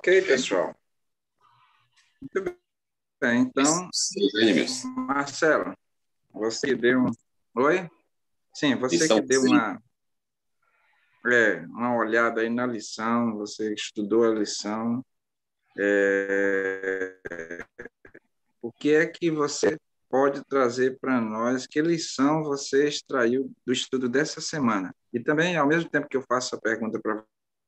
Ok, pessoal. Muito bem. Então, Marcelo, você que deu um... Oi? Sim, você que deu uma olhada aí na lição, você estudou a lição. O que é que você pode trazer para nós? Que lição você extraiu do estudo dessa semana? E também, ao mesmo tempo que eu faço a pergunta para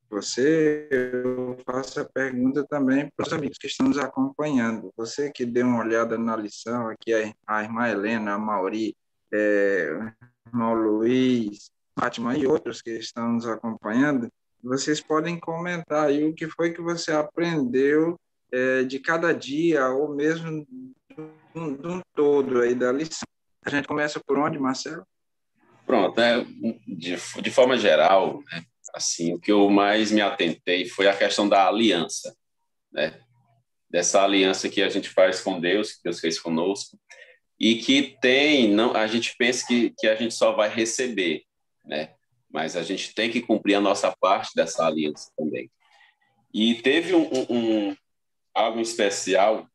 você, eu faço a pergunta também para os amigos que estão nos acompanhando. Você que deu uma olhada na lição, aqui a irmã Helena, a Mauri, o irmão Luiz, Fátima e outros que estão nos acompanhando, vocês podem comentar aí o que foi que você aprendeu de cada dia, ou mesmo de um todo aí da lição. A gente começa por onde, Marcelo? Pronto, né? De forma geral, né? Assim, o que eu mais me atentei foi a questão da aliança, né? Dessa aliança que a gente faz com Deus, que Deus fez conosco, e que não, a gente pensa que a gente só vai receber, né? Mas a gente tem que cumprir a nossa parte dessa aliança também. E teve algo especial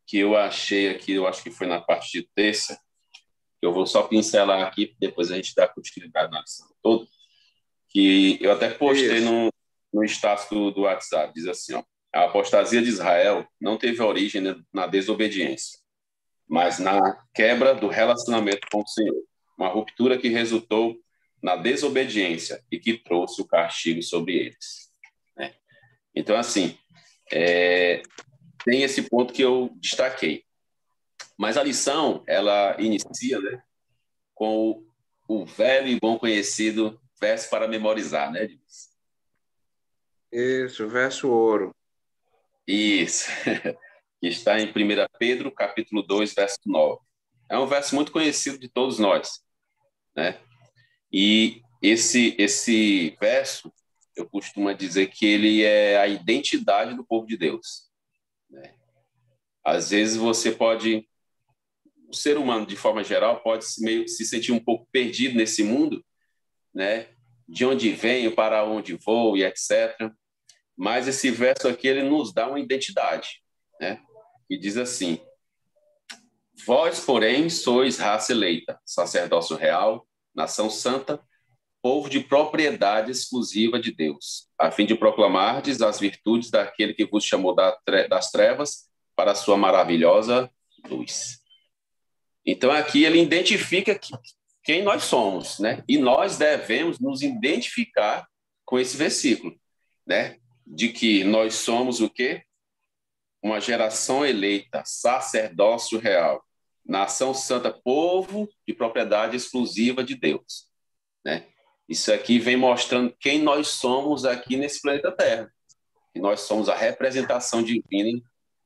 que eu achei aqui, eu acho que foi na parte de terça, que eu vou só pincelar aqui, depois a gente dá continuidade na lição toda, que eu até postei Isso. no status do WhatsApp, diz assim, ó, a apostasia de Israel não teve origem na desobediência, mas na quebra do relacionamento com o Senhor, uma ruptura que resultou na desobediência e que trouxe o castigo sobre eles, né? Então, assim, tem esse ponto que eu destaquei. Mas a lição, ela inicia, né, com o velho e bom conhecido verso para memorizar, né, Dimas? Isso, verso ouro. Isso. Que está em 1 Pedro, capítulo 2, verso 9. É um verso muito conhecido de todos nós, né? E esse verso, eu costumo dizer que ele é a identidade do povo de Deus, né? Às vezes o ser humano, de forma geral, pode meio se sentir um pouco perdido nesse mundo, né? De onde venho, para onde vou e etc. Mas esse verso aqui, ele nos dá uma identidade, né? E diz assim: vós, porém, sois raça eleita, sacerdócio real, nação santa, povo de propriedade exclusiva de Deus, a fim de proclamardes as virtudes daquele que vos chamou das trevas para a sua maravilhosa luz. Então, aqui ele identifica quem nós somos, né? E nós devemos nos identificar com esse versículo, né? De que nós somos o quê? Uma geração eleita, sacerdócio real, nação santa, povo de propriedade exclusiva de Deus, né? Isso aqui vem mostrando quem nós somos aqui nesse planeta Terra. Que nós somos a representação divina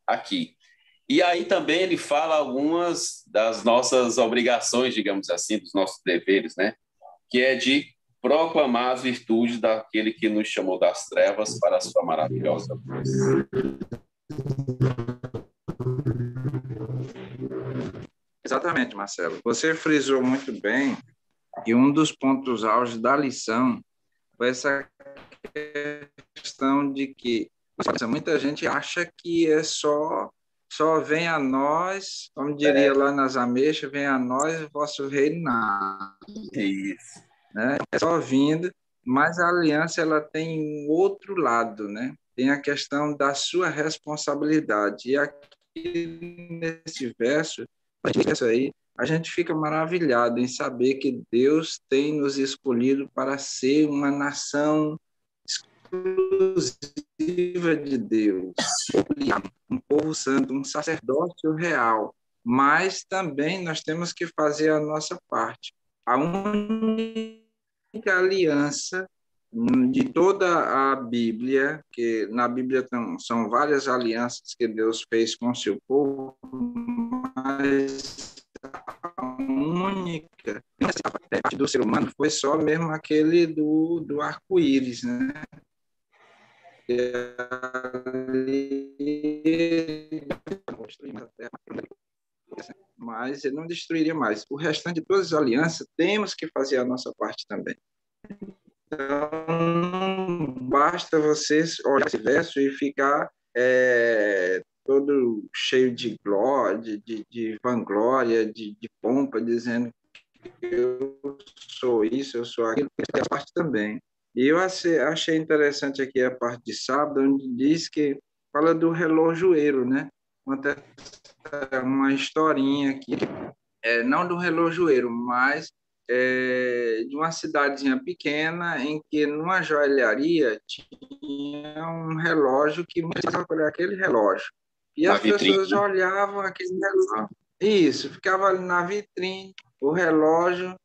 aqui. E aí também ele fala algumas das nossas obrigações, digamos assim, dos nossos deveres, né? Que é de proclamar as virtudes daquele que nos chamou das trevas para a sua maravilhosa luz. Exatamente, Marcelo. Você frisou muito bem que um dos pontos auge da lição foi essa questão de que muita gente acha que só vem a nós, como diria lá nas Ameixas, vem a nós o vosso reinado. Isso. Né? É só vindo, mas a aliança ela tem um outro lado, né? Tem a questão da sua responsabilidade. E aqui nesse verso aí, a gente fica maravilhado em saber que Deus tem nos escolhido para ser uma nação exclusiva de Deus, um povo santo, um sacerdócio real. Mas também nós temos que fazer a nossa parte. A única aliança de toda a Bíblia, que na Bíblia são várias alianças que Deus fez com o seu povo, mas a única parte do ser humano foi só mesmo aquele do arco-íris, né? Mas ele não destruiria mais. O restante de todas as alianças, temos que fazer a nossa parte também. Não basta você olhar esse verso e ficar todo cheio de glória, de vanglória, de pompa, dizendo que eu sou isso, eu sou aquilo, que é parte também. E eu achei interessante aqui a parte de sábado, onde diz que fala do relojoeiro, né? Conta uma historinha aqui, não do relojoeiro, mas de uma cidadezinha pequena em que numa joalharia tinha um relógio que precisava olhar aquele relógio. E Na as vitrine, pessoas né? olhavam aquele relógio. Isso, ficava ali na vitrine, o relógio.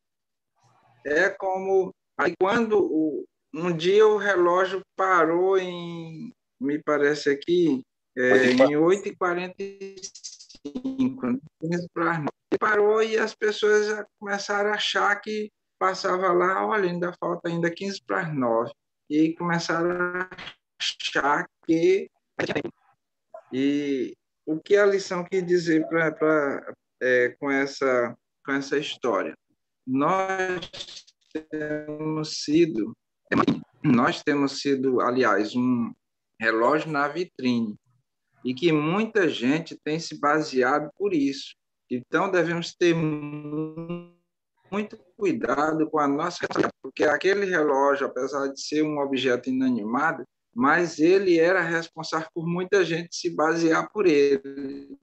É como. Aí, um dia o relógio parou me parece aqui, em 8h45, 15 para as 9. Parou e as pessoas já começaram a achar que passava lá, olha, ainda falta ainda 15 para as 9. E começaram a achar que. E o que a lição quis dizer com essa história? Nós temos sido, nós temos sido, aliás, um relógio na vitrine, e que muita gente tem se baseado por isso. Então, devemos ter muito cuidado com a nossa, porque aquele relógio, apesar de ser um objeto inanimado, mas ele era responsável por muita gente se basear por ele,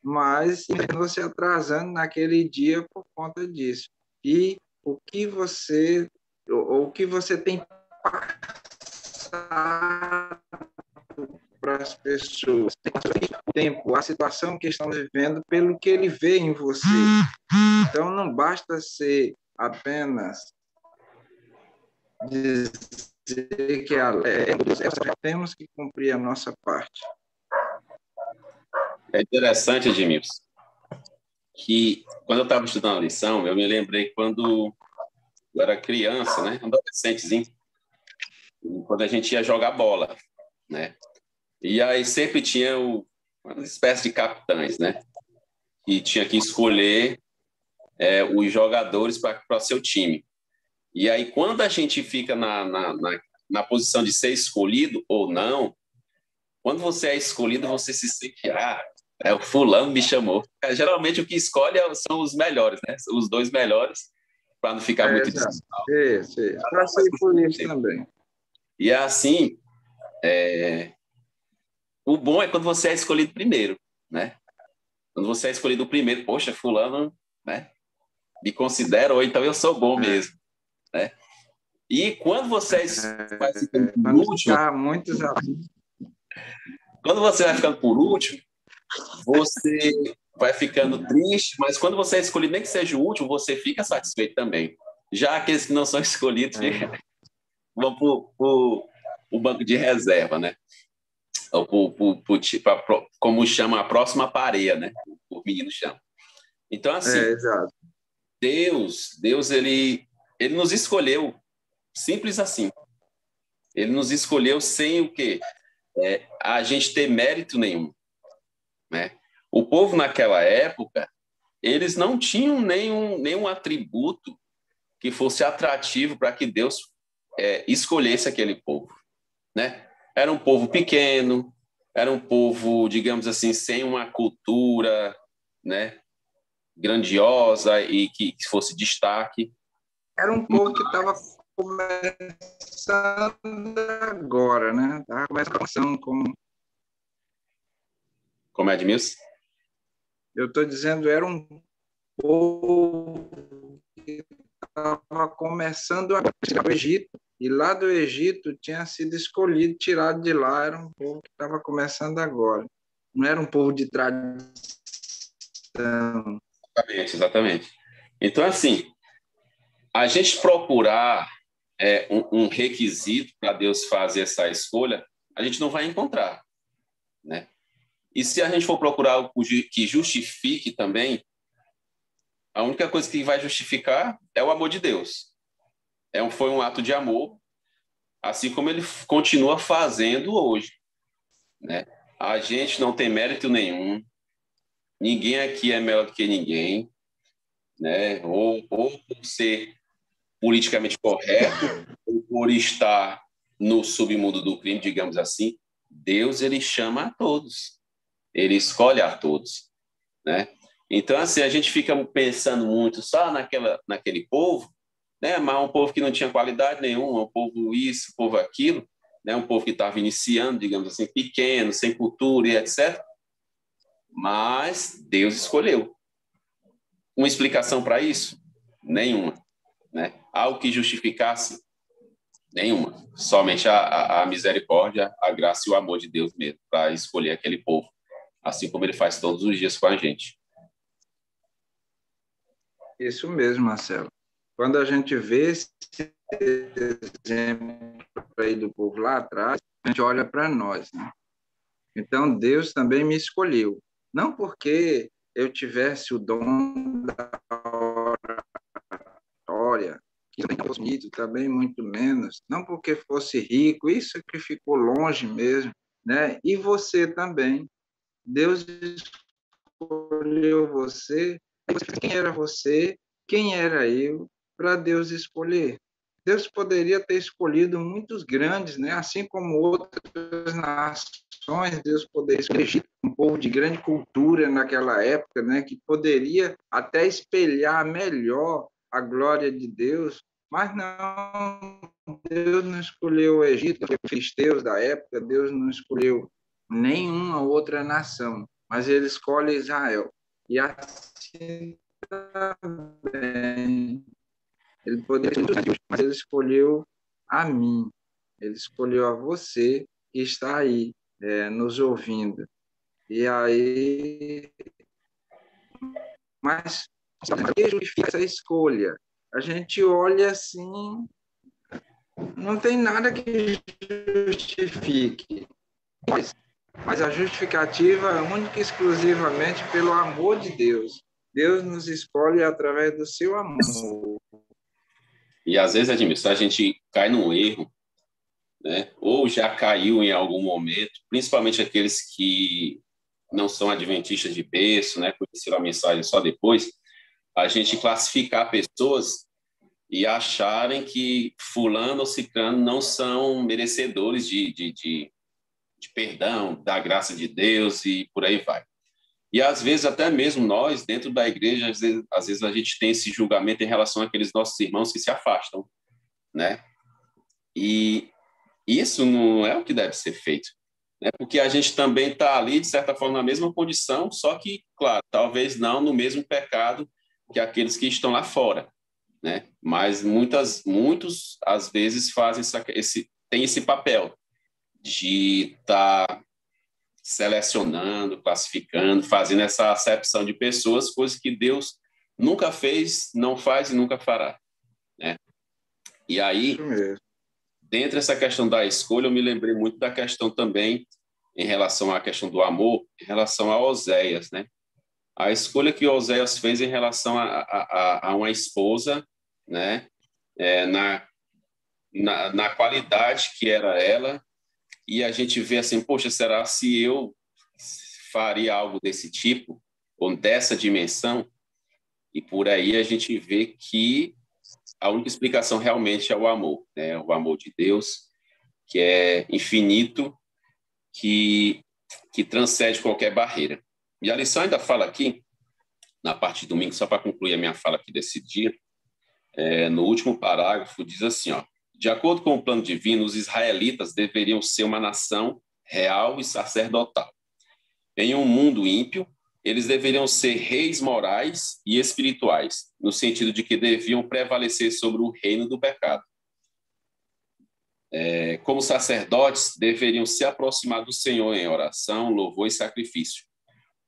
mas terminou se atrasando naquele dia por conta disso. E o que você tem passado para as pessoas, o tempo, a situação que estão vivendo, pelo que ele vê em você. Então, não basta ser apenas dizer que temos que cumprir a nossa parte. É interessante, Edmilson, que quando eu estava estudando a lição, eu me lembrei quando eu era criança, né, adolescentezinho, quando a gente ia jogar bola, né? E aí sempre tinha uma espécie de capitães, né? E tinha que escolher os jogadores para seu time. E aí, quando a gente fica na posição de ser escolhido ou não, quando você é escolhido, você se sente, o fulano me chamou. Geralmente o que escolhe são os melhores, né? São os dois melhores, para não ficar muito Exato. distante. Passei por isso também. E assim, o bom é quando você é escolhido primeiro, né? Quando você é escolhido primeiro, poxa, fulano, né? Me considera, ou então eu sou bom mesmo, né? E quando você vai ficando por Quando último, ficar muitos anos. quando você vai ficando por último, você vai ficando triste, mas quando você é escolhido, nem que seja o último, você fica satisfeito também. Já aqueles que não são escolhidos vão para o banco de reserva, né? Ou como chama a próxima pareia, né? O menino chama. Então, assim, Exato. Deus ele nos escolheu, simples assim. Ele nos escolheu sem o quê? A gente ter mérito nenhum, né? O povo naquela época, eles não tinham nenhum atributo que fosse atrativo para que Deus escolhesse aquele povo, né? Era um povo pequeno, era um povo, digamos assim, sem uma cultura, né, grandiosa e que fosse destaque. Era um povo que estava começando agora, né? Estava começando como. Como é, Edmilson? Eu estou dizendo, era um povo que estava começando a o Egito, e lá do Egito tinha sido escolhido, tirado de lá, era um povo que estava começando agora. Não era um povo de tradição. Exatamente, exatamente. Então, assim, a gente procurar um requisito para Deus fazer essa escolha, a gente não vai encontrar, né? E se a gente for procurar algo que justifique também, a única coisa que vai justificar é o amor de Deus. Foi um ato de amor, assim como ele continua fazendo hoje, né? A gente não tem mérito nenhum, ninguém aqui é melhor do que ninguém, né? Ou por ser politicamente correto, ou por estar no submundo do crime, digamos assim, Deus, ele chama a todos. Ele escolhe a todos, né? Então, assim, a gente fica pensando muito só naquele povo, né? Mas um povo que não tinha qualidade nenhuma, um povo isso, um povo aquilo, né? Um povo que estava iniciando, digamos assim, pequeno, sem cultura e etc. Mas Deus escolheu. Uma explicação para isso? Nenhuma, né? Algo que justificasse? Nenhuma. Somente a misericórdia, a graça e o amor de Deus mesmo para escolher aquele povo, assim como ele faz todos os dias com a gente. Isso mesmo, Marcelo. Quando a gente vê esse exemplo aí do povo lá atrás, a gente olha para nós, né? Então, Deus também me escolheu. Não porque eu tivesse o dom da oratória, que também fosse bonito, também muito menos. Não porque fosse rico, isso que ficou longe mesmo, né? E você também. Deus escolheu você. Quem era você? Quem era eu? Para Deus escolher. Deus poderia ter escolhido muitos grandes, né? Assim como outras nações, Deus poderia escolher um povo de grande cultura naquela época, né? Que poderia até espelhar melhor a glória de Deus, mas não, Deus não escolheu o Egito, os filisteus da época, Deus não escolheu nenhuma outra nação, mas ele escolhe Israel. E assim também, ele poderia, mas ele escolheu a mim, ele escolheu a você que está aí, nos ouvindo. E aí, mas o que justifica essa escolha? A gente olha assim, não tem nada que justifique, mas a justificativa é única e exclusivamente pelo amor de Deus. Deus nos escolhe através do seu amor. E às vezes, Edmilson, a gente cai num erro, né? Ou já caiu em algum momento, principalmente aqueles que não são adventistas de berço, né? Conheceram a mensagem só depois, a gente classificar pessoas e acharem que fulano ou ciclano não são merecedores de perdão, da graça de Deus e por aí vai. E às vezes até mesmo nós, dentro da igreja, às vezes a gente tem esse julgamento em relação àqueles nossos irmãos que se afastam, né? E isso não é o que deve ser feito, né? Porque a gente também está ali, de certa forma, na mesma condição, só que, claro, talvez não no mesmo pecado que aqueles que estão lá fora, né? Mas muitos, às vezes, têm esse papel de estar selecionando, classificando, fazendo essa acepção de pessoas, coisas que Deus nunca fez, não faz e nunca fará, né? E aí, dentro dessa questão da escolha, eu me lembrei muito da questão também em relação à questão do amor, em relação a Oséias, né? A escolha que Oséias fez em relação a uma esposa, né? Na qualidade que era ela, e a gente vê assim, poxa, será se eu faria algo desse tipo, ou dessa dimensão? E por aí a gente vê que a única explicação realmente é o amor, né? O amor de Deus, que é infinito, que transcende qualquer barreira. E a lição ainda fala aqui, na parte de domingo, só para concluir a minha fala aqui desse dia, no último parágrafo, diz assim, ó, de acordo com o plano divino, os israelitas deveriam ser uma nação real e sacerdotal. Em um mundo ímpio, eles deveriam ser reis morais e espirituais, no sentido de que deviam prevalecer sobre o reino do pecado. Como sacerdotes, deveriam se aproximar do Senhor em oração, louvor e sacrifício.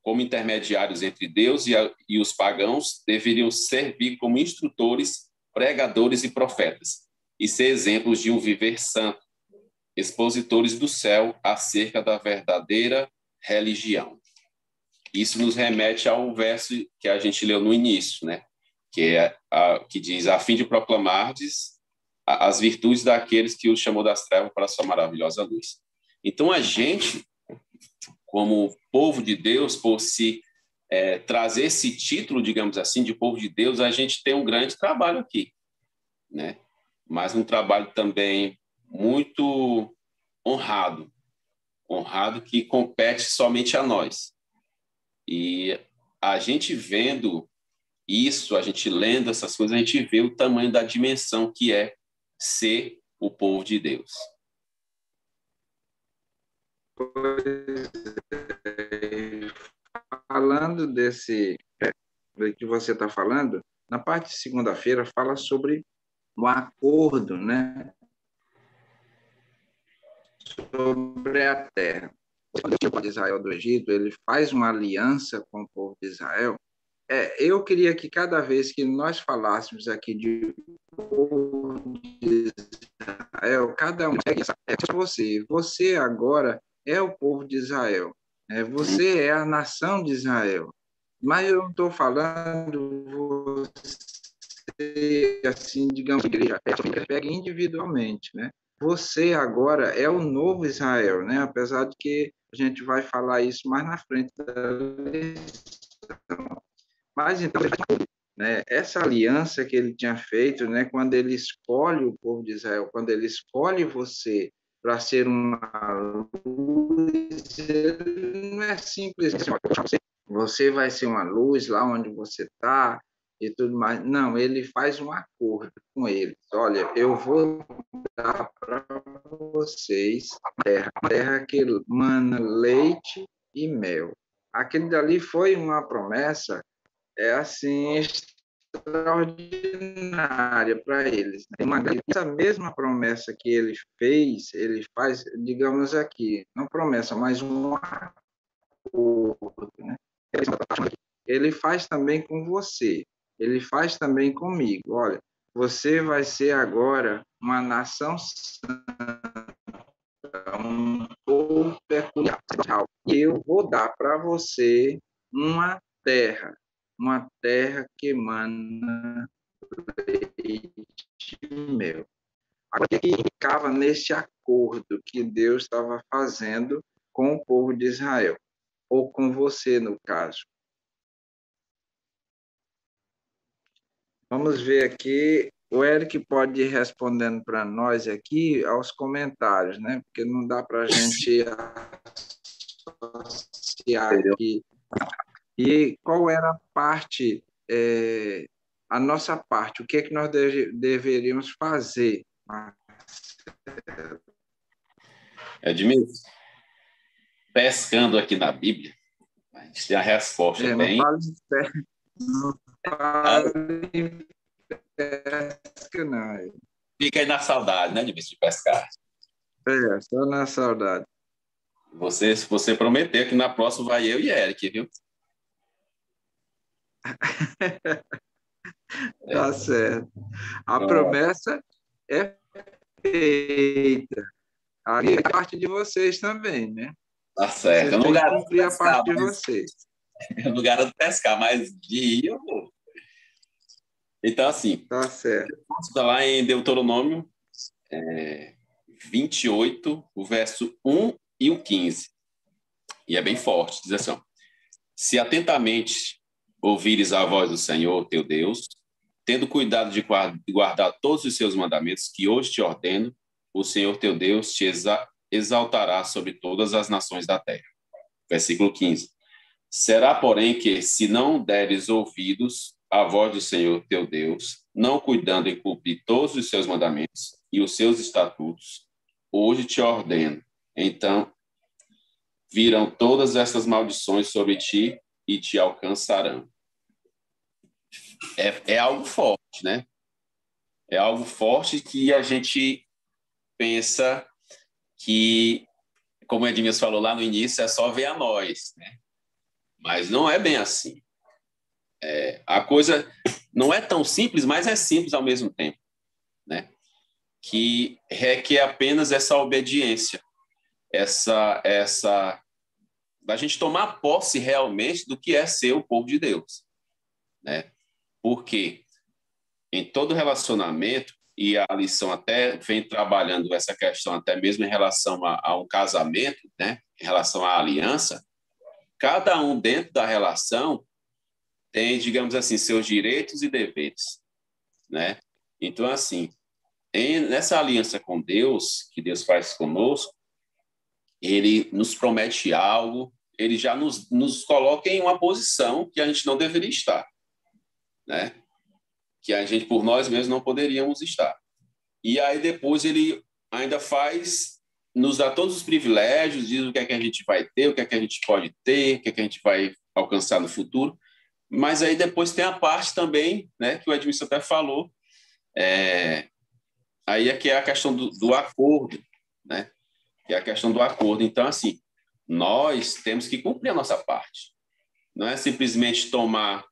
Como intermediários entre Deus e os pagãos, deveriam servir como instrutores, pregadores e profetas, e ser exemplos de um viver santo, expositores do céu acerca da verdadeira religião. Isso nos remete ao verso que a gente leu no início, né? Que diz, a fim de proclamardes as virtudes daqueles que os chamou das trevas para a sua maravilhosa luz. Então, a gente, como povo de Deus, por se trazer esse título, digamos assim, de povo de Deus, a gente tem um grande trabalho aqui, né? mas um trabalho também muito honrado, honrado que compete somente a nós. E a gente vendo isso, a gente lendo essas coisas, a gente vê o tamanho da dimensão que é ser o povo de Deus. Falando do que você está falando, na parte de segunda-feira fala sobre o acordo, né, sobre a terra. Quando o povo de Israel do Egito, ele faz uma aliança com o povo de Israel. Eu queria que cada vez que nós falássemos aqui de povo de Israel, cada um você agora é o povo de Israel, você é a nação de Israel. Mas eu não estou falando você, assim, digamos, igreja, pega individualmente, né? Você agora é o novo Israel, né? Apesar de que a gente vai falar isso mais na frente da lição. Mas então, né, essa aliança que ele tinha feito, né, quando ele escolhe o povo de Israel, quando ele escolhe você para ser uma luz, ele não é simples assim, você vai ser uma luz lá onde você está e tudo mais. Não, ele faz um acordo com eles. Olha, eu vou dar para vocês a terra que mana leite e mel. Aquele dali foi uma promessa assim extraordinária para eles. Essa mesma promessa que ele fez, ele faz, digamos aqui, não promessa, mas um acordo, né? Ele faz também com você, ele faz também comigo. Olha, você vai ser agora uma nação santa, um povo peculiar. E eu vou dar para você uma terra, que emana leite e mel. Agora, o que ficava nesse acordo que Deus estava fazendo com o povo de Israel? Ou com você, no caso? Vamos ver aqui. O Eric pode ir respondendo para nós aqui aos comentários, né? Porque não dá para a gente associar aqui. E qual era a parte, a nossa parte? O que é que nós deveríamos fazer? Edmilson, pescando aqui na Bíblia, a gente tem a resposta Não bem... fale de pesca, não fale de pesca, não. Fica aí na saudade, né, Edmilson, de pescar. Só na saudade. Você prometeu que na próxima vai eu e Eric, viu? Tá certo. A promessa é feita. Aí é parte de vocês também, né? Tá certo. Vocês Eu não têm que garanto cumprir pescar, a parte de vocês. eu não garanto pescar, mas de ir eu vou. Então, assim, Tá certo. está lá em Deuteronômio 28, o verso 1 e o 15. E é bem forte, diz assim, ó, se atentamente ouvires a voz do Senhor, teu Deus, tendo cuidado de guardar todos os seus mandamentos que hoje te ordeno, o Senhor teu Deus te exaltará sobre todas as nações da terra. Versículo 15. Será, porém, que se não deres ouvidos à voz do Senhor teu Deus, não cuidando em cumprir todos os seus mandamentos e os seus estatutos, hoje te ordeno, então virão todas essas maldições sobre ti e te alcançarão. É algo forte, né? É algo forte que a gente pensa que, como o Edmilson falou lá no início, é só ver a nós, né? Mas não é bem assim. A coisa não é tão simples, mas é simples ao mesmo tempo, né? Que requer apenas essa obediência, da gente tomar posse realmente do que é ser o povo de Deus, né? Porque em todo relacionamento, e a lição até vem trabalhando essa questão até mesmo em relação a um casamento, né? Em relação à aliança, cada um dentro da relação tem, digamos assim, seus direitos e deveres, né? Então, assim, nessa aliança com Deus, que Deus faz conosco, ele nos promete algo, ele já nos coloca em uma posição que a gente não deveria estar, né? Que a gente, por nós mesmos, não poderíamos estar. E aí depois ele ainda nos dá todos os privilégios, diz o que é que a gente vai ter, o que é que a gente pode ter, o que é que a gente vai alcançar no futuro. Mas aí depois tem a parte também, né, que o Edmilson até falou, aí é que é a questão do acordo, né? Que é a questão do acordo. Então, assim, nós temos que cumprir a nossa parte. Não é simplesmente tomar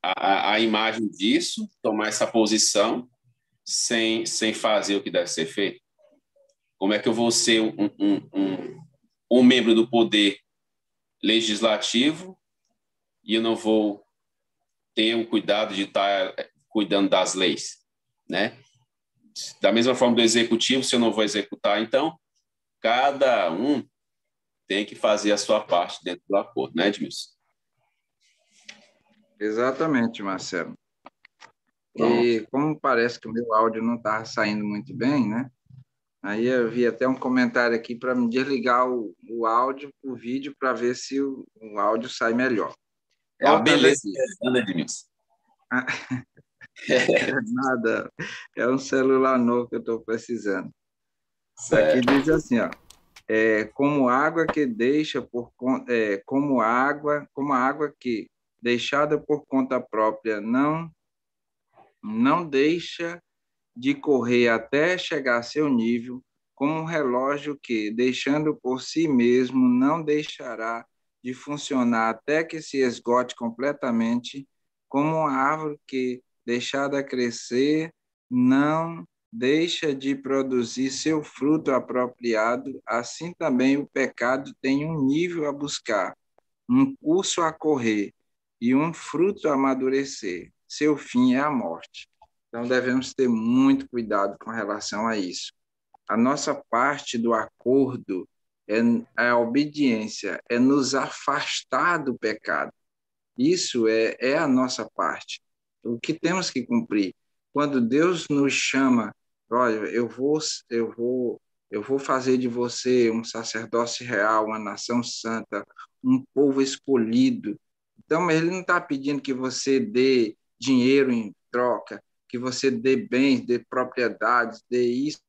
a imagem disso, tomar essa posição sem fazer o que deve ser feito. Como é que eu vou ser um membro do poder legislativo e eu não vou ter o cuidado de estar cuidando das leis, né? Da mesma forma do executivo, se eu não vou executar, então cada um tem que fazer a sua parte dentro do acordo, né, Edmilson? Exatamente, Marcelo. Pronto. E como parece que o meu áudio não estava saindo muito bem, né? Aí eu vi até um comentário aqui para me desligar o áudio, o vídeo, para ver se o áudio sai melhor. É a Voltando beleza aqui. da Edmilson. Nada, é um celular novo que eu estou precisando. Aqui Certo. diz assim, ó, como água que deixa como a água que deixada por conta própria não deixa de correr até chegar a seu nível, como um relógio que, deixando por si mesmo, não deixará de funcionar até que se esgote completamente, como uma árvore que, deixada crescer, não deixa de produzir seu fruto apropriado, assim também o pecado tem um nível a buscar, um curso a correr e um fruto a amadurecer. Seu fim é a morte. Então, devemos ter muito cuidado com relação a isso. A nossa parte do acordo é a obediência, é nos afastar do pecado. Isso é a nossa parte. O que temos que cumprir? Quando Deus nos chama, olha, eu vou fazer de você um sacerdócio real, uma nação santa, um povo escolhido. Então, ele não está pedindo que você dê dinheiro em troca, que você dê bens, dê propriedades, dê isso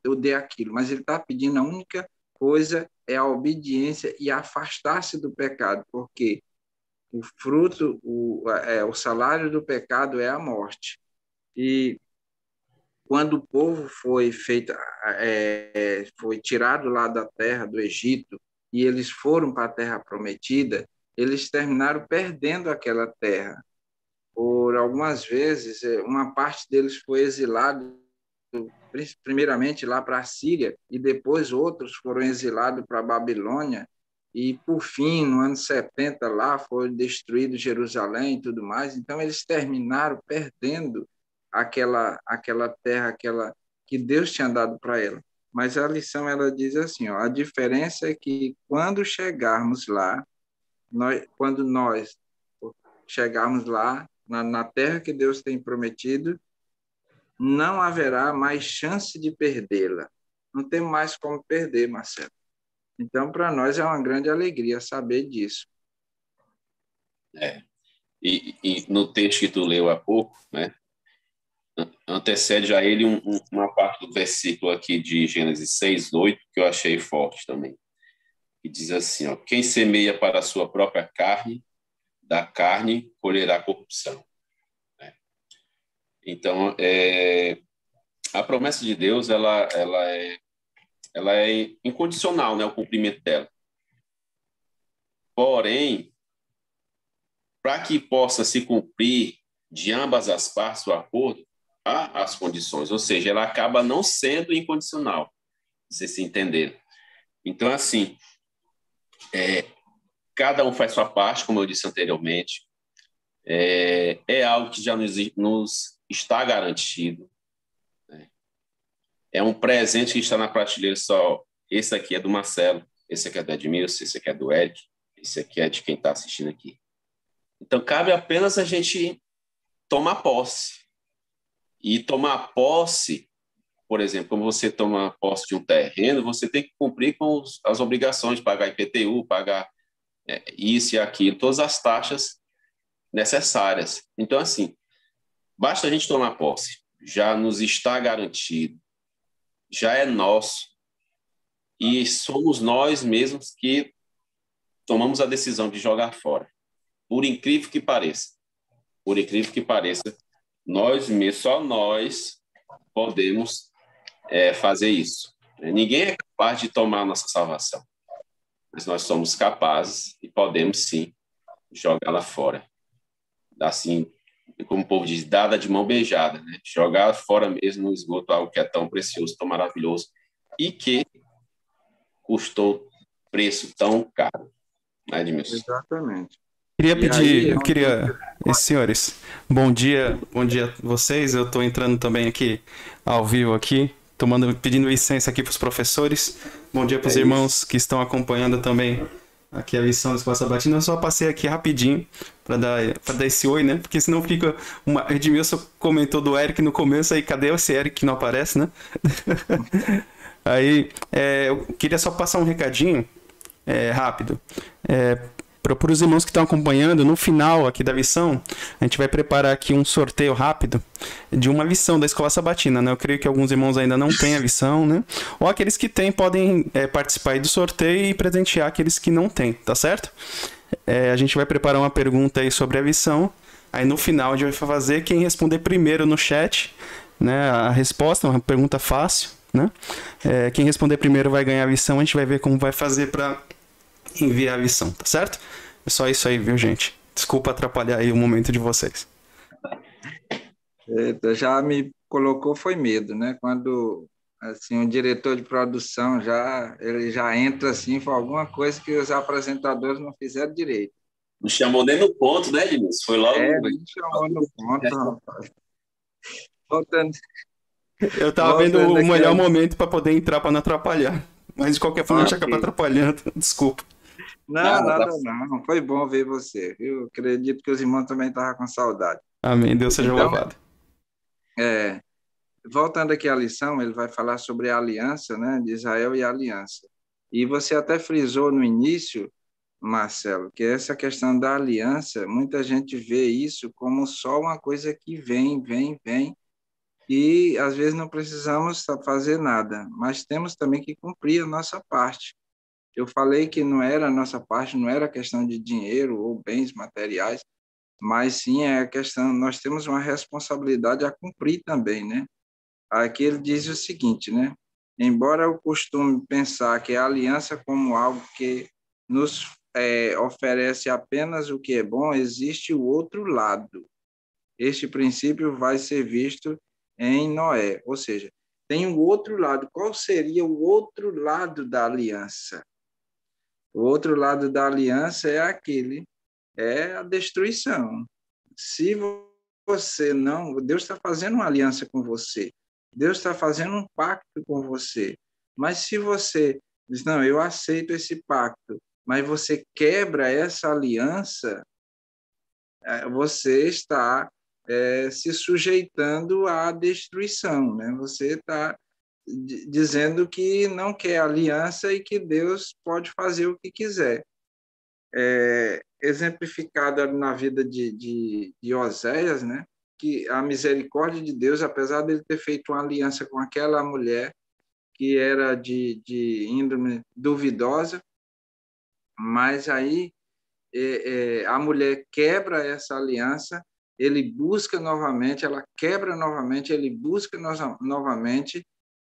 ou dê aquilo, mas ele está pedindo a única coisa é a obediência e afastar-se do pecado, porque o salário do pecado é a morte. E quando o povo foi tirado lá da terra do Egito e eles foram para a terra prometida, eles terminaram perdendo aquela terra. Por algumas vezes, uma parte deles foi exilado, primeiramente lá para a Síria, e depois outros foram exilados para a Babilônia, e por fim, no ano 70 lá, foi destruído Jerusalém e tudo mais. Então, eles terminaram perdendo aquela terra, aquela que Deus tinha dado para ela. Mas a lição, ela diz assim, ó, a diferença é que quando chegarmos lá, quando nós chegarmos lá, na terra que Deus tem prometido, não haverá mais chance de perdê-la. Não tem mais como perder, Marcelo. Então, para nós é uma grande alegria saber disso. E no texto que tu leu há pouco, né, antecede a ele uma parte do versículo aqui de Gênesis 6:8 que eu achei forte também. Que diz assim, ó, quem semeia para a sua própria carne, da carne colherá corrupção. Né? Então, a promessa de Deus, ela é incondicional, né, o cumprimento dela. Porém, para que possa se cumprir de ambas as partes o acordo, há as condições, ou seja, ela acaba não sendo incondicional, vocês se entenderem. Então, assim, cada um faz sua parte, como eu disse anteriormente, é algo que já nos está garantido, né? É um presente que está na prateleira só. Esse aqui é do Marcelo, esse aqui é do Edmilson, esse aqui é do Eric, esse aqui é de quem está assistindo aqui. Então, cabe apenas a gente tomar posse, E tomar posse, por exemplo, quando você toma posse de um terreno, você tem que cumprir com as obrigações, pagar IPTU, pagar isso e aquilo, todas as taxas necessárias. Então, assim, basta a gente tomar posse, já nos está garantido, já é nosso, e somos nós mesmos que tomamos a decisão de jogar fora. Por incrível que pareça, por incrível que pareça, nós mesmos, só nós podemos fazer isso. Ninguém é capaz de tomar a nossa salvação, mas nós somos capazes e podemos sim jogá-la fora. Assim, como o povo diz, dada de mão beijada, né? Jogar fora mesmo no esgoto algo que é tão precioso, tão maravilhoso e que custou preço tão caro, né, Edmilson? Exatamente. Queria E aí pedir, é eu onde queria, senhores, bom dia a vocês. Eu estou entrando também aqui ao vivo aqui, pedindo licença aqui para os professores. Bom dia para os irmãos que estão acompanhando também aqui a lição da Escola Sabatina. Eu só passei aqui rapidinho para dar esse oi, né? Porque senão fica Edmilson comentou do Eric no começo, aí cadê esse Eric que não aparece, né? Aí eu queria só passar um recadinho rápido. Para os irmãos que estão acompanhando, no final aqui da lição, a gente vai preparar aqui um sorteio rápido de uma lição da Escola Sabatina, né? Eu creio que alguns irmãos ainda não têm a lição, né? Ou aqueles que têm podem participar aí do sorteio e presentear aqueles que não têm, tá certo? A gente vai preparar uma pergunta aí sobre a lição, aí no final a gente vai fazer quem responder primeiro no chat, né? A resposta, uma pergunta fácil, né? Quem responder primeiro vai ganhar a lição, a gente vai ver como vai fazer para enviar a lição, tá certo? É só isso aí, viu, gente? Desculpa atrapalhar aí o momento de vocês. Eita, já me colocou foi medo, né? Quando assim o diretor de produção ele já entra assim por alguma coisa que os apresentadores não fizeram direito. Não chamou nem no ponto, né, Edmilson? Foi logo. Me chamou no ponto, rapaz. Voltando, Eu tava vendo voltando o aqui melhor momento para poder entrar para não atrapalhar. Mas de qualquer forma a gente acaba atrapalhando. Desculpa. Não, nada não. Foi bom ver você, viu? Acredito que os irmãos também estavam com saudade. Amém. Deus seja louvado. Voltando aqui à lição, ele vai falar sobre a aliança, né, de Israel e a aliança. E você até frisou no início, Marcelo, que essa questão da aliança, muita gente vê isso como só uma coisa que vem, e às vezes não precisamos fazer nada, mas temos também que cumprir a nossa parte. Eu falei que não era a nossa parte, não era questão de dinheiro ou bens materiais, mas sim é a questão, nós temos uma responsabilidade a cumprir também, né? Aqui ele diz o seguinte, né? Embora eu costume pensar que a aliança como algo que nos oferece apenas o que é bom, existe o outro lado. Este princípio vai ser visto em Noé, ou seja, tem o outro lado. Qual seria o outro lado da aliança? O outro lado da aliança é a destruição. Se você não, Deus está fazendo uma aliança com você, Deus está fazendo um pacto com você, mas se você diz, não, eu aceito esse pacto, mas você quebra essa aliança, você está se sujeitando à destruição, né? Você está dizendo que não quer aliança e que Deus pode fazer o que quiser. Exemplificado na vida de Oséias, né? Que a misericórdia de Deus, apesar dele ter feito uma aliança com aquela mulher que era de índole duvidosa, mas aí a mulher quebra essa aliança, ele busca novamente, ela quebra novamente, ele busca novamente,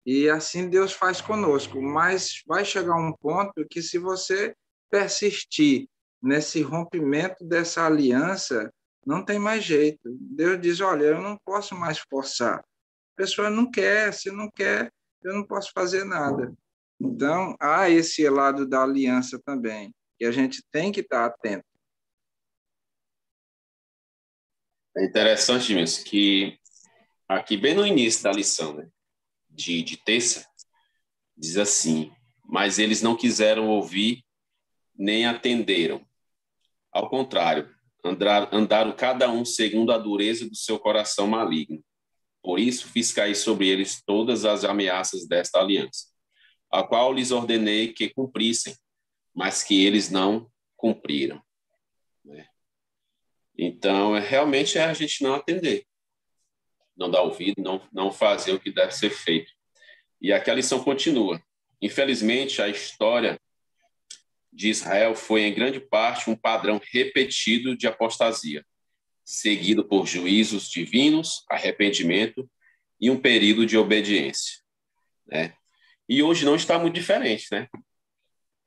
e assim Deus faz conosco. Mas vai chegar um ponto que, se você persistir nesse rompimento dessa aliança, não tem mais jeito. Deus diz, olha, eu não posso mais forçar. A pessoa não quer, se não quer, eu não posso fazer nada. Então, há esse lado da aliança também, que a gente tem que estar atento. É interessante mesmo que aqui bem no início da lição, né, de terça, diz assim, mas eles não quiseram ouvir nem atenderam. Ao contrário, andaram cada um segundo a dureza do seu coração maligno. Por isso fiz cair sobre eles todas as ameaças desta aliança, a qual lhes ordenei que cumprissem, mas que eles não cumpriram. Né? Então, realmente é a gente não atender, não dar ouvido, não fazer o que deve ser feito. E aqui a lição continua. Infelizmente, a história de Israel foi, em grande parte, um padrão repetido de apostasia, seguido por juízos divinos, arrependimento e um período de obediência. Né? E hoje não está muito diferente, né?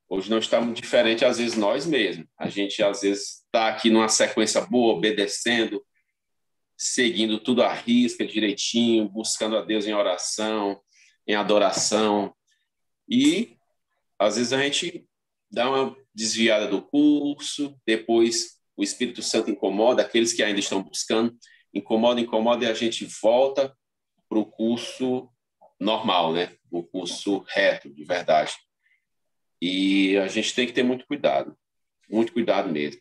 Hoje não está muito diferente, às vezes, nós mesmos. A gente, às vezes, está aqui numa sequência boa, obedecendo, seguindo tudo à risca, direitinho, buscando a Deus em oração, em adoração. E, às vezes, a gente dá uma desviada do curso, depois o Espírito Santo incomoda, aqueles que ainda estão buscando, incomoda, e a gente volta para o curso normal, né? O curso reto, de verdade. E a gente tem que ter muito cuidado mesmo.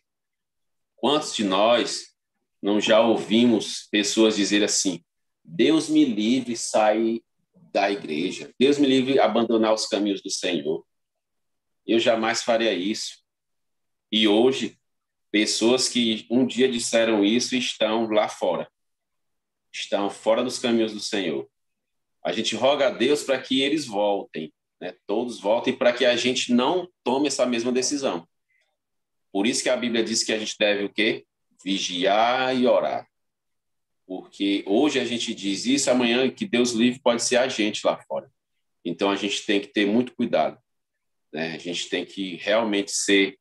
Quantos de nós não já ouvimos pessoas dizer assim: Deus me livre sair da igreja, Deus me livre abandonar os caminhos do Senhor. Eu jamais faria isso. E hoje, pessoas que um dia disseram isso estão lá fora, estão fora dos caminhos do Senhor. A gente roga a Deus para que eles voltem, né? Todos voltem, para que a gente não tome essa mesma decisão. Por isso que a Bíblia diz que a gente deve o quê? Vigiar e orar. Porque hoje a gente diz isso, amanhã que Deus livre pode ser a gente lá fora. Então a gente tem que ter muito cuidado, né? A gente tem que realmente ser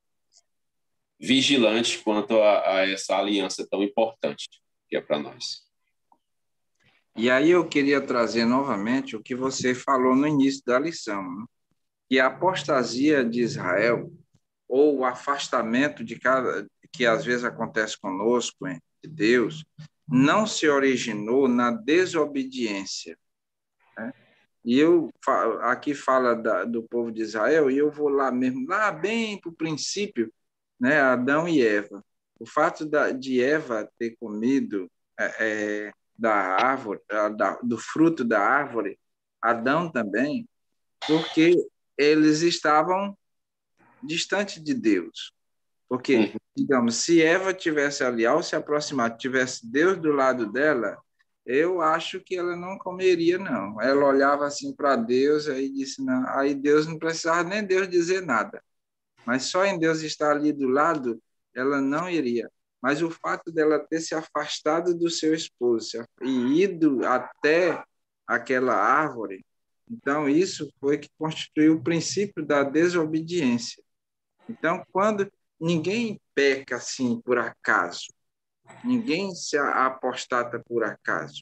vigilante quanto a essa aliança tão importante que é para nós. E aí eu queria trazer novamente o que você falou no início da lição, né? Que a apostasia de Israel, ou o afastamento que às vezes acontece conosco, hein, de Deus, não se originou na desobediência. Né? E aqui fala do povo de Israel, e eu vou lá mesmo, lá bem para o princípio, né, Adão e Eva. O fato de Eva ter comido da árvore, do fruto da árvore, Adão também, porque eles estavam distantes de Deus. Porque, digamos, se Eva tivesse ali, ao se aproximar, tivesse Deus do lado dela, eu acho que ela não comeria, não. Ela olhava assim para Deus, aí disse, não. Aí Deus não precisava nem Deus dizer nada. Mas só em Deus estar ali do lado, ela não iria. Mas o fato dela ter se afastado do seu esposo e ido até aquela árvore, então isso foi que constituiu o princípio da desobediência. Então, quando ninguém peca assim por acaso, ninguém se apostata por acaso,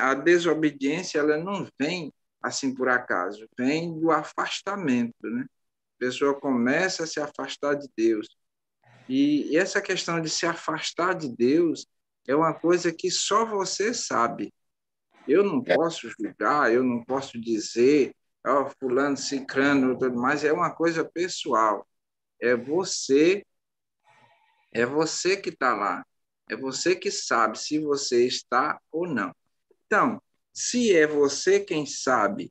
a desobediência ela não vem assim por acaso, vem do afastamento, né? A pessoa começa a se afastar de Deus. E essa questão de se afastar de Deus é uma coisa que só você sabe. Eu não posso julgar, eu não posso dizer, oh, fulano, cicrano, tudo mais, é uma coisa pessoal. É você que está lá. É você que sabe se você está ou não. Então, se é você quem sabe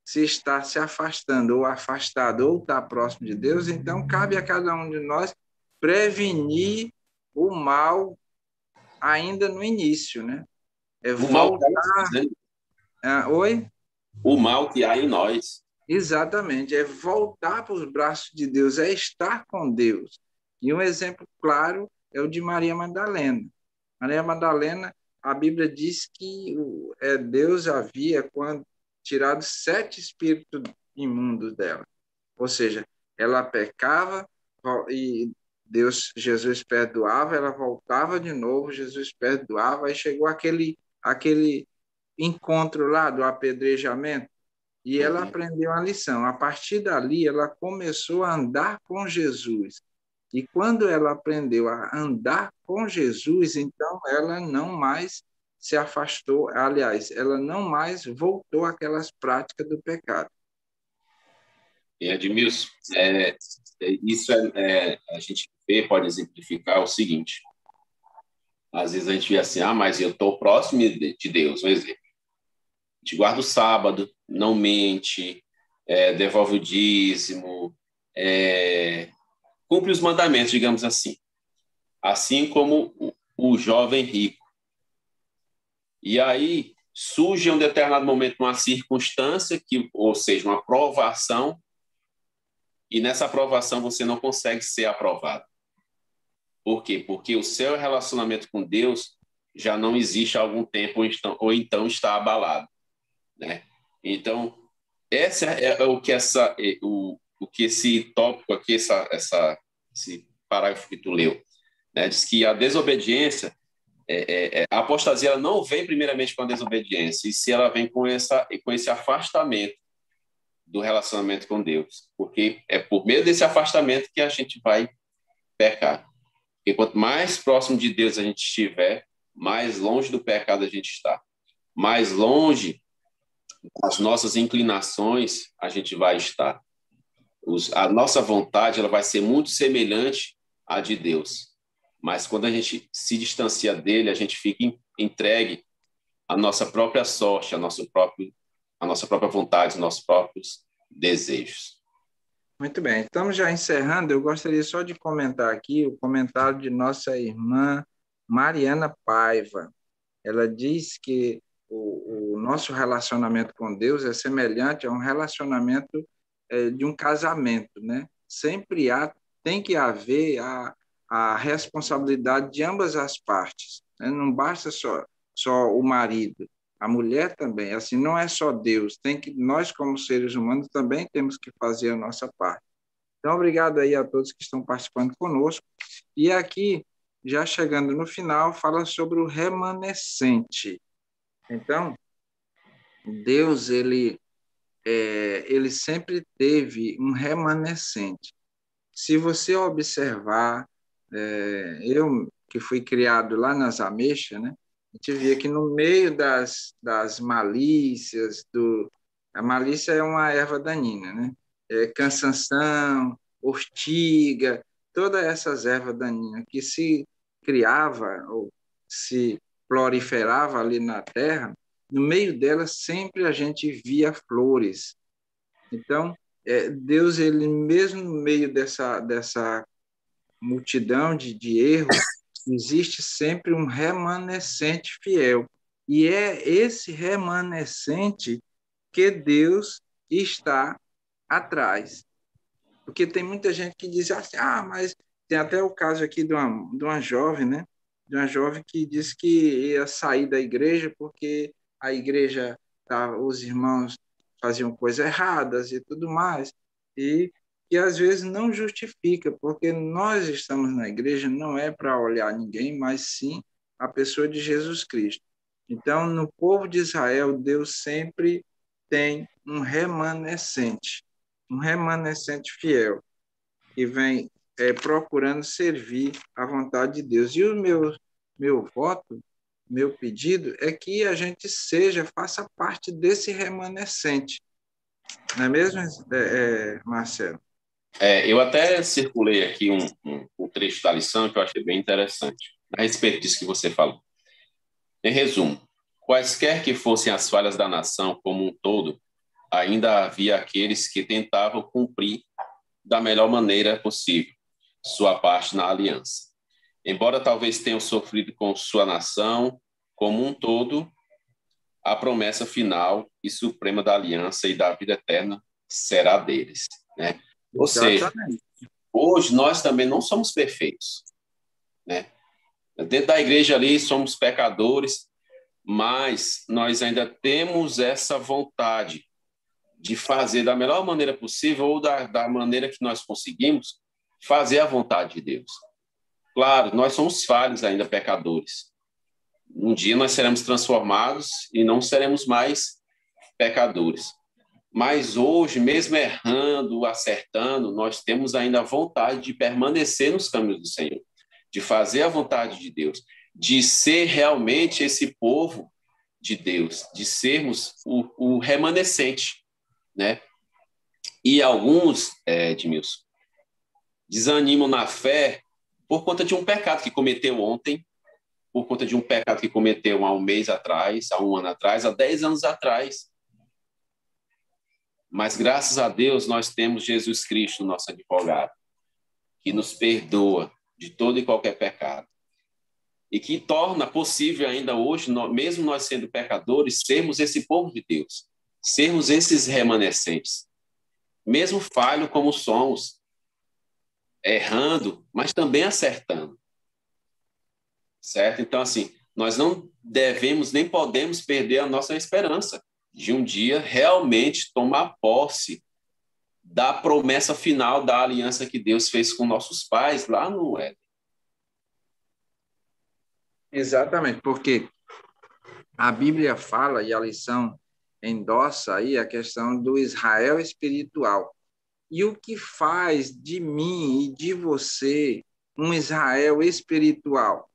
se está se afastando ou afastado ou está próximo de Deus, então cabe a cada um de nós prevenir o mal ainda no início, né? É O mal que há em voltar. nós, né? Oi? O mal que há em nós. Exatamente, é voltar para os braços de Deus, é estar com Deus. E um exemplo claro é o de Maria Madalena. Maria Madalena, a Bíblia diz que Deus havia tirado 7 espíritos imundos dela. Ou seja, ela pecava e Jesus perdoava, ela voltava de novo, Jesus perdoava, aí chegou aquele encontro lá do apedrejamento, e ela aprendeu a lição. A partir dali, ela começou a andar com Jesus. E quando ela aprendeu a andar com Jesus, então ela não mais se afastou, aliás, ela não mais voltou àquelas práticas do pecado. E Edmilson, isso a gente vê, pode exemplificar o seguinte: Às vezes a gente vê assim, mas eu estou próximo de Deus, um exemplo. A gente guarda o sábado, não mente, devolve o dízimo, cumpre os mandamentos, digamos assim. Assim como o jovem rico. E aí surge em um determinado momento uma circunstância, ou seja, uma provação, e nessa aprovação você não consegue ser aprovado. Por quê? Porque o seu relacionamento com Deus já não existe há algum tempo, ou então está abalado, né? Então, essa é o que o que esse tópico aqui, esse parágrafo que tu leu, né? Diz que a desobediência, a apostasia, ela não vem primeiramente com a desobediência, e se ela vem com esse afastamento do relacionamento com Deus, porque é por meio desse afastamento que a gente vai pecar. Porque quanto mais próximo de Deus a gente estiver, mais longe do pecado a gente está. Mais longe das nossas inclinações a gente vai estar. A nossa vontade, ela vai ser muito semelhante à de Deus. Mas quando a gente se distancia dele, a gente fica entregue à nossa própria sorte, à nossa própria vontade, aos nossos próprios desejos. Muito bem, estamos já encerrando. Eu gostaria só de comentar aqui o comentário de nossa irmã Mariana Paiva. Ela diz que o nosso relacionamento com Deus é semelhante a um relacionamento de um casamento, né? Sempre tem que haver a responsabilidade de ambas as partes, né? Não basta só o marido, a mulher também. Assim, não é só Deus, nós como seres humanos também temos que fazer a nossa parte. Então, obrigado aí a todos que estão participando conosco. E aqui, já chegando no final, fala sobre o remanescente. Então, Deus, ele sempre teve um remanescente. Se você observar, eu que fui criado lá nas Ameixas, né, a gente via que no meio das malícias, a malícia é uma erva daninha, né? Cansanção, ortiga, todas essas ervas daninhas que se criava ou se proliferava ali na terra, no meio delas sempre a gente via flores. Então, Deus, ele mesmo no meio dessa multidão de erros, existe sempre um remanescente fiel. E é esse remanescente que Deus está atrás. Porque tem muita gente que diz assim, mas tem até o caso aqui de uma jovem, né? De uma jovem que disse que ia sair da igreja porque a igreja, os irmãos faziam coisas erradas e tudo mais. E às vezes não justifica, porque nós estamos na igreja não é para olhar ninguém, mas sim a pessoa de Jesus Cristo. Então, no povo de Israel, Deus sempre tem um remanescente fiel, que vem procurando servir à vontade de Deus. E o meu voto, meu pedido é que a gente faça parte desse remanescente. Não é mesmo, Marcelo? Eu até circulei aqui um trecho da lição que eu achei bem interessante, a respeito disso que você falou. Em resumo, quaisquer que fossem as falhas da nação como um todo, ainda havia aqueles que tentavam cumprir da melhor maneira possível sua parte na aliança. Embora talvez tenham sofrido com sua nação como um todo, a promessa final e suprema da aliança e da vida eterna será deles, né? Ou seja, hoje nós também não somos perfeitos, né? Dentro da igreja ali somos pecadores, mas nós ainda temos essa vontade de fazer da melhor maneira possível ou da maneira que nós conseguimos fazer a vontade de Deus. Claro, nós somos falhos ainda, pecadores. Um dia nós seremos transformados e não seremos mais pecadores. Mas hoje, mesmo errando, acertando, nós temos ainda a vontade de permanecer nos caminhos do Senhor, de fazer a vontade de Deus, de ser realmente esse povo de Deus, de sermos o remanescente, né? E alguns, Edmilson, desanimam na fé por conta de um pecado que cometeu ontem, por conta de um pecado que cometeu há um mês atrás, há um ano atrás, há 10 anos atrás. Mas, graças a Deus, nós temos Jesus Cristo, nosso advogado, que nos perdoa de todo e qualquer pecado. E que torna possível ainda hoje, mesmo nós sendo pecadores, sermos esse povo de Deus, sermos esses remanescentes. Mesmo falho como somos, errando, mas também acertando. Certo? Então, assim, nós não devemos nem podemos perder a nossa esperança de um dia realmente tomar posse da promessa final da aliança que Deus fez com nossos pais lá no Éden. Exatamente, porque a Bíblia fala e a lição endossa aí a questão do Israel espiritual. E o que faz de mim e de você um Israel espiritual?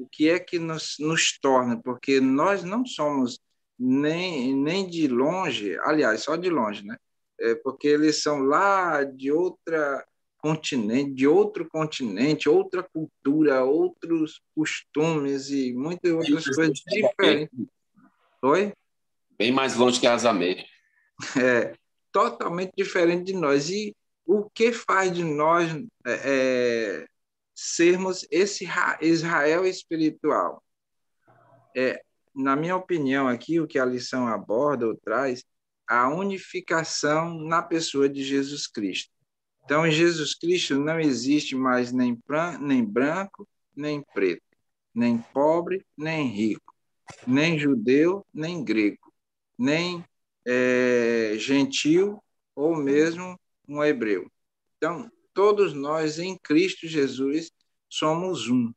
O que é que nos torna? Porque nós não somos nem de longe, aliás, só de longe, né? Porque eles são lá de outro continente, outra cultura, outros costumes e muitas outras coisas diferentes. Oi? Bem mais longe que Azameia. Totalmente diferente de nós. E o que faz de nós sermos esse Israel espiritual? Na minha opinião, aqui, o que a lição aborda ou traz, a unificação na pessoa de Jesus Cristo. Então, em Jesus Cristo não existe mais nem branco, nem preto, nem pobre, nem rico, nem judeu, nem grego, nem gentil ou mesmo um hebreu. Então, todos nós em Cristo Jesus somos um,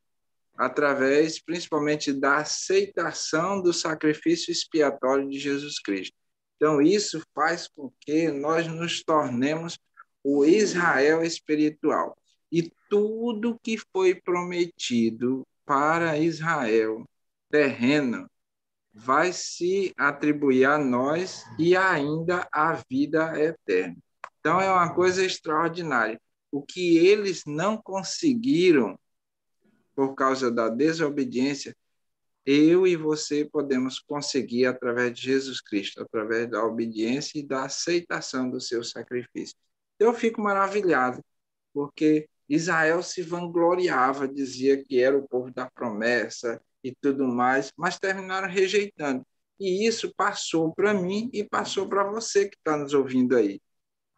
através principalmente da aceitação do sacrifício expiatório de Jesus Cristo. Então, isso faz com que nós nos tornemos o Israel espiritual. E tudo que foi prometido para Israel terreno vai se atribuir a nós e ainda a vida eterna. Então, é uma coisa extraordinária. O que eles não conseguiram por causa da desobediência, eu e você podemos conseguir através de Jesus Cristo, através da obediência e da aceitação do seu sacrifício. Eu fico maravilhado, porque Israel se vangloriava, dizia que era o povo da promessa e tudo mais, mas terminaram rejeitando. E isso passou para mim e passou para você que está nos ouvindo aí.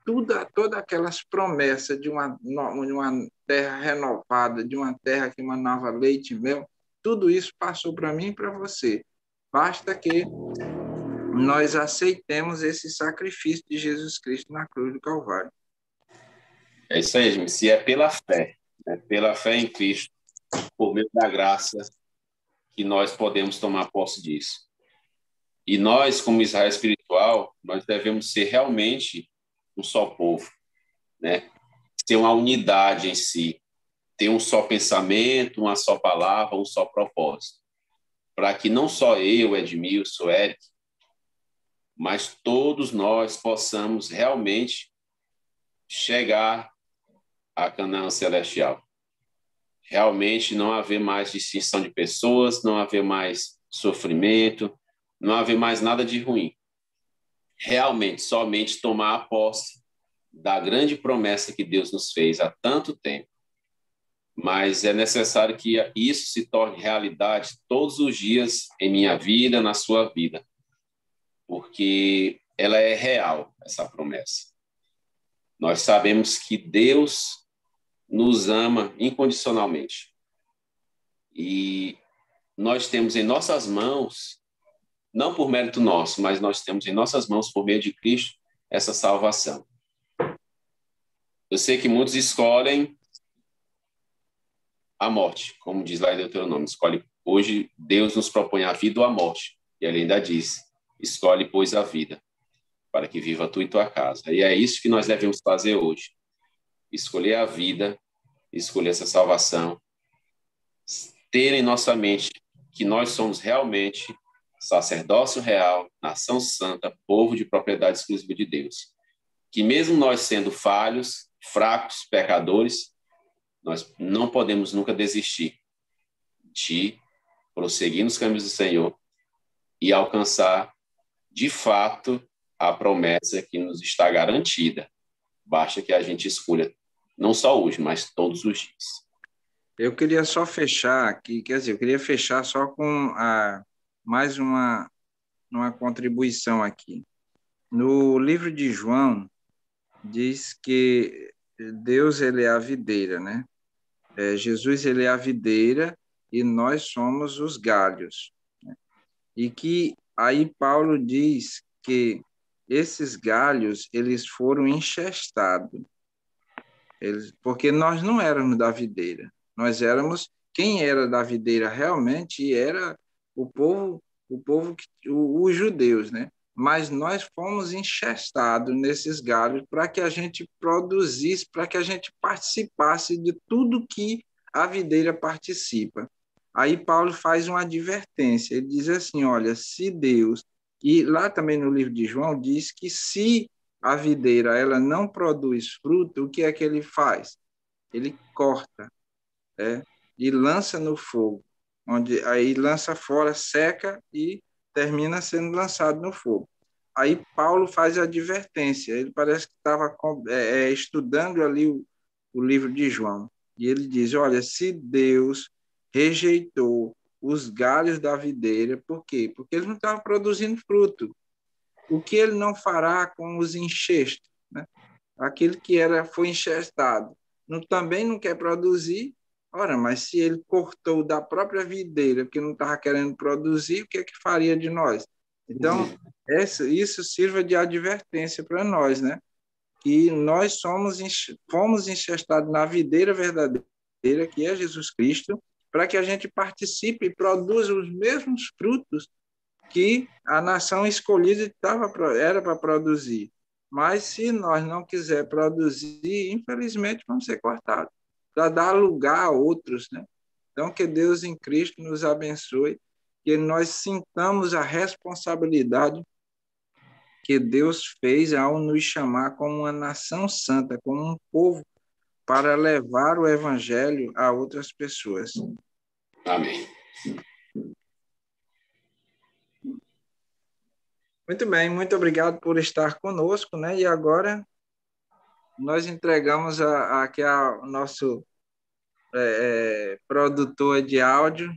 Todas aquelas promessas de uma terra renovada, de uma terra que manava leite e mel, tudo isso passou para mim e para você. Basta que nós aceitemos esse sacrifício de Jesus Cristo na cruz do Calvário. É isso aí, gente. Se é pela fé, né? Pela fé em Cristo, por meio da graça, que nós podemos tomar posse disso. E nós, como Israel espiritual, nós devemos ser realmente um só povo, né? Ter uma unidade em si, ter um só pensamento, uma só palavra, um só propósito, para que não só eu, Edmilson, Eric, mas todos nós possamos realmente chegar a Canaã celestial. Realmente não haver mais distinção de pessoas, não haver mais sofrimento, não haver mais nada de ruim. Realmente, somente tomar a posse da grande promessa que Deus nos fez há tanto tempo. Mas é necessário que isso se torne realidade todos os dias em minha vida, na sua vida, porque ela é real, essa promessa. Nós sabemos que Deus nos ama incondicionalmente. E nós temos em nossas mãos, não por mérito nosso, mas nós temos em nossas mãos, por meio de Cristo, essa salvação. Eu sei que muitos escolhem a morte, como diz lá em Deuteronômio. Hoje, Deus nos propõe a vida ou a morte. E ele ainda diz, escolhe, pois, a vida, para que viva tu e tua casa. E é isso que nós devemos fazer hoje. Escolher a vida, escolher essa salvação, ter em nossa mente que nós somos realmente sacerdócio real, nação santa, povo de propriedade exclusiva de Deus. Que mesmo nós sendo falhos, fracos, pecadores, nós não podemos nunca desistir de prosseguir nos caminhos do Senhor e alcançar, de fato, a promessa que nos está garantida. Basta que a gente escolha, não só hoje, mas todos os dias. Eu queria só fechar aqui, quer dizer, eu queria fechar só com mais uma contribuição aqui. No livro de João, diz que Deus, ele é a videira, né? Jesus, ele é a videira e nós somos os galhos, né? E que aí Paulo diz que esses galhos, eles foram enxertados, porque nós não éramos da videira, nós éramos, quem era da videira realmente era o povo, os judeus, né? Mas nós fomos enxertados nesses galhos para que a gente produzisse, para que a gente participasse de tudo que a videira participa. Aí Paulo faz uma advertência, ele diz assim, olha, se Deus, e lá também no livro de João diz que se a videira ela não produz fruto, o que é que ele faz? Ele corta, e lança no fogo, onde aí lança fora, seca e termina sendo lançado no fogo. Aí Paulo faz a advertência, ele parece que estava estudando ali o livro de João, e ele diz, olha, se Deus rejeitou os galhos da videira, por quê? Porque eles não estavam produzindo fruto. O que ele não fará com os enxertos, né? Aquele que foi enxertado, também não quer produzir. Ora, mas se ele cortou da própria videira, porque não estava querendo produzir, o que é que faria de nós? Então, isso sirva de advertência para nós, né? Que nós fomos enxertados na videira verdadeira, que é Jesus Cristo, para que a gente participe e produza os mesmos frutos que a nação escolhida era para produzir. Mas se nós não quiser produzir, infelizmente vamos ser cortados, para dar lugar a outros, né? Então, que Deus em Cristo nos abençoe, que nós sintamos a responsabilidade que Deus fez ao nos chamar como uma nação santa, como um povo, para levar o evangelho a outras pessoas. Amém. Muito bem, muito obrigado por estar conosco, né? E agora nós entregamos aqui ao nosso produtor de áudio.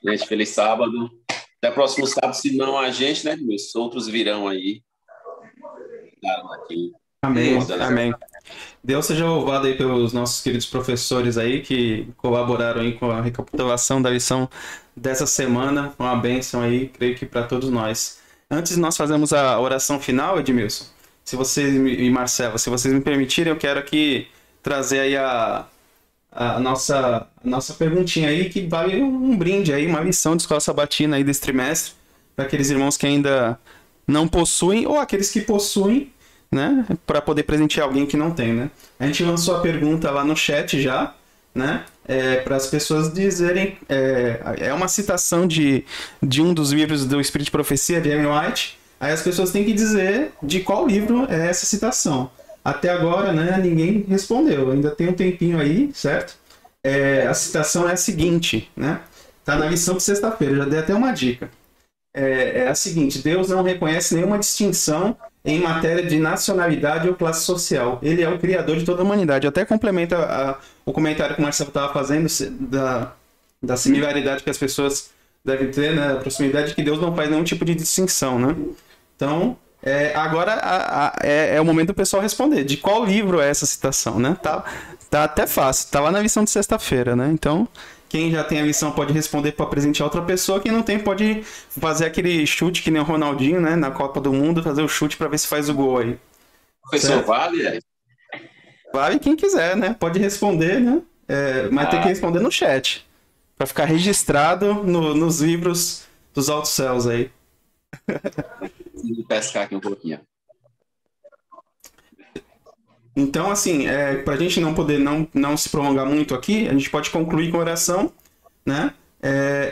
Gente, feliz sábado. Até o próximo sábado, se não a gente, né, Edmilson? Outros virão aí. Amém, amém. Deus seja louvado aí pelos nossos queridos professores aí que colaboraram aí com a recapitulação da lição dessa semana. Uma bênção aí, creio que para todos nós. Antes de nós fazermos a oração final, Edmilson, se vocês e Marcelo, se vocês me permitirem, eu quero aqui trazer aí a nossa perguntinha aí, que vale um brinde aí, uma lição de escola sabatina aí desse trimestre, para aqueles irmãos que ainda não possuem, ou aqueles que possuem, né, para poder presentear alguém que não tem, né? A gente lançou a pergunta lá no chat já, né, para as pessoas dizerem, é uma citação de um dos livros do Espírito de Profecia, de Ellen White, aí as pessoas têm que dizer de qual livro é essa citação. Até agora, né, ninguém respondeu, ainda tem um tempinho aí, certo? A citação é a seguinte, né? Tá na lição de sexta-feira, já dei até uma dica. É a seguinte: Deus não reconhece nenhuma distinção em matéria de nacionalidade ou classe social. Ele é o criador de toda a humanidade. Até complementa o comentário que o Marcelo estava fazendo da similaridade que as pessoas devem ter, né? A proximidade, que Deus não faz nenhum tipo de distinção, né? Então, agora é o momento do pessoal responder. De qual livro é essa citação, né? Tá até fácil. Tá lá na lição de sexta-feira, né? Então, quem já tem a lição pode responder para presentear outra pessoa. Quem não tem pode fazer aquele chute que nem o Ronaldinho, né? Na Copa do Mundo, fazer o chute para ver se faz o gol aí. Professor, vale? Vale quem quiser, né? Pode responder, né? Mas tem que responder no chat. Para ficar registrado nos livros dos altos céus aí. Vou pescar aqui um pouquinho. Então, assim, para a gente não poder não se prolongar muito aqui, a gente pode concluir com oração, né?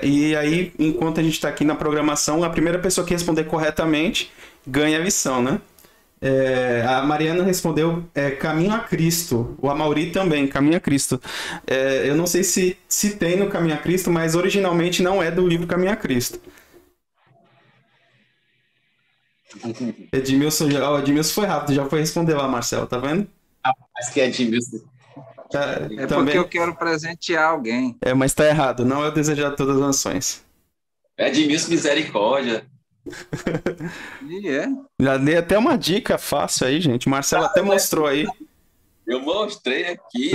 E aí, enquanto a gente está aqui na programação, a primeira pessoa que responder corretamente ganha a lição, né? A Mariana respondeu Caminho a Cristo. O Amauri também, Caminho a Cristo. Eu não sei se tem no Caminho a Cristo, mas originalmente não é do livro Caminho a Cristo. Edmilson, Edmilson foi rápido, já foi responder lá, Marcelo, tá vendo? Acho que é Edmilson. É Também, porque eu quero presentear alguém. mas tá errado, não é o desejado de todas as nações. É Edmilson Misericórdia. E é. Já dei até uma dica fácil aí, gente. Marcelo até mostrou aí. Eu mostrei aqui.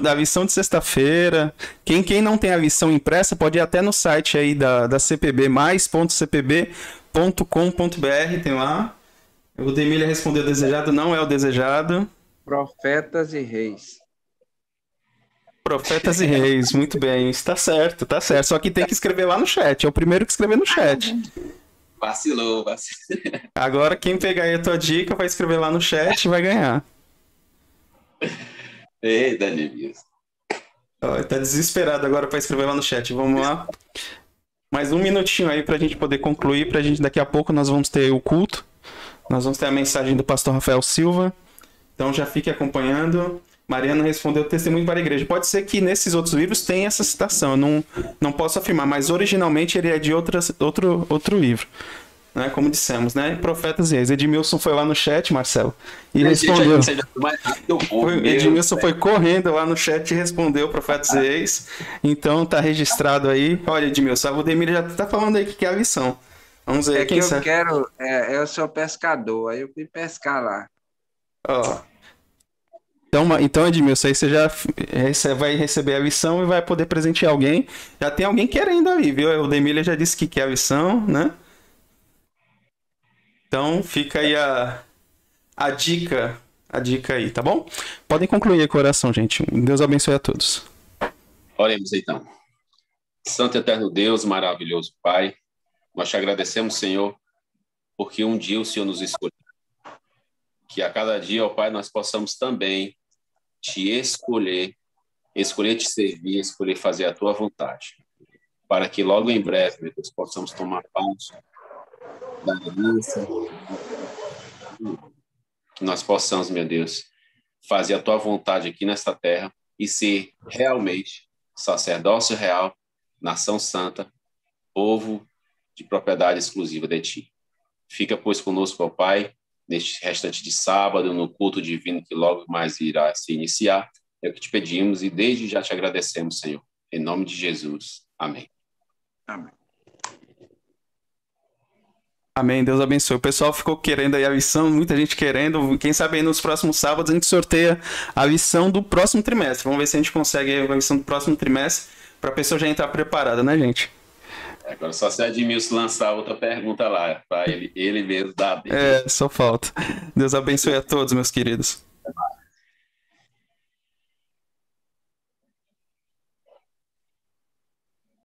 Da lição de sexta-feira. Quem não tem a lição impressa pode ir até no site aí da CPB, mais.cpb.com.br, tem lá. O Demília respondeu desejado, não é o desejado. Profetas e Reis. Profetas e Reis, muito bem. Está certo, tá certo. Só que tem que escrever lá no chat. É o primeiro que escrever no chat. Vacilou. Agora, quem pegar aí a tua dica vai escrever lá no chat e vai ganhar. Eita, Edmilson. Tá desesperado agora para escrever lá no chat. Vamos lá. Mais um minutinho aí pra gente poder concluir. Daqui a pouco nós vamos ter o culto. Nós vamos ter a mensagem do pastor Rafael Silva. Então já fique acompanhando. Mariana respondeu testemunho para a igreja. Pode ser que nesses outros livros tenha essa citação. Eu não posso afirmar, mas originalmente ele é de outro livro. Né? Como dissemos, né? Profetas e Reis. Edmilson foi lá no chat, Marcelo, e respondeu. Edmilson foi correndo lá no chat e respondeu Profetas e Reis. Então tá registrado aí. Olha, Edmilson, o Demir já tá falando aí que quer a lição. Vamos ver quem sabe. Eu sou pescador, aí eu fui pescar lá. Ó. Então, Edmilson, aí você vai receber a lição e vai poder presentear alguém. Já tem alguém querendo ali, viu? O Demília já disse que quer a lição, né? Então, fica aí a dica aí, tá bom? Podem concluir com a oração, gente. Deus abençoe a todos. Oremos então. Santo e eterno Deus, maravilhoso Pai, nós te agradecemos, Senhor, porque um dia o Senhor nos escolheu. Que a cada dia, ó Pai, nós possamos também te escolher te servir, escolher fazer a tua vontade, para que logo em breve, meu Deus, possamos tomar parte da aliança, que nós possamos, meu Deus, fazer a tua vontade aqui nesta terra e ser realmente sacerdócio real, nação santa, povo de propriedade exclusiva de ti. Fica, pois, conosco, ó Pai, neste restante de sábado, no culto divino que logo mais irá se iniciar. É o que te pedimos e desde já te agradecemos, Senhor. Em nome de Jesus. Amém. Amém. Amém, Deus abençoe. O pessoal ficou querendo aí a lição, muita gente querendo. Quem sabe aí nos próximos sábados a gente sorteia a lição do próximo trimestre. Vamos ver se a gente consegue a lição do próximo trimestre para a pessoa já entrar preparada, né, gente? Agora só se a Edmilson lançar outra pergunta lá, para ele mesmo dar. Só falta. Deus abençoe a todos, meus queridos.